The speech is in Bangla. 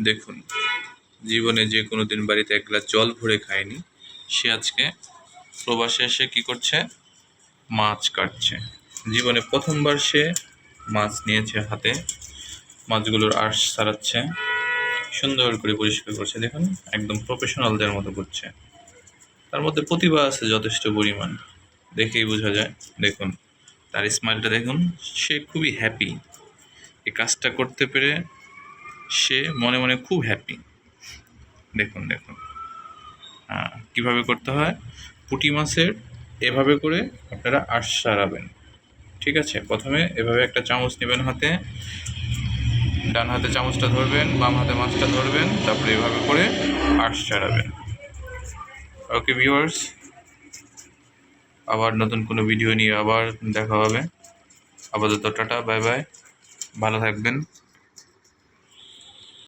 দেখুন, জীবনে যে কোনো দিন বাড়িতে এক গ্লাস জল ভরে খায়নি, সে আজকে প্রবাসে এসে কি করছে? মাছ কাটছে। জীবনে প্রথমবার সে মাছ নিয়েছে হাতে, মাছগুলোর আঁশ ছাড়াচ্ছে, সুন্দর করে পরিষ্কার করছে। দেখুন, একদম প্রফেশনালদের মতো করছে। তার মধ্যে প্রতিভা আছে যথেষ্ট পরিমাণ, দেখেই বোঝা যায়। দেখুন তার স্মাইলটা দেখুন, সে খুবই হ্যাপি। এই কাজটা করতে পেরে সে মনে মনে খুব হ্যাপি। দেখুন দেখুন কীভাবে করতে হয়। পুঁটি মাছের এভাবে করে আপনারা আঁশ সারাবেন। ঠিক আছে, প্রথমে এভাবে একটা চামচ নেবেন হাতে, ডান হাতে চামচটা ধরবেন, বাম হাতে মাছটা ধরবেন, তারপরে এভাবে করে আঁশ ছাড়াবেন। ওকে ভিউয়ার্স, আবার নতুন কোনো ভিডিও নিয়ে আবার দেখা হবে। আপাতত টাটা, বাই বাই, ভালো থাকবেন।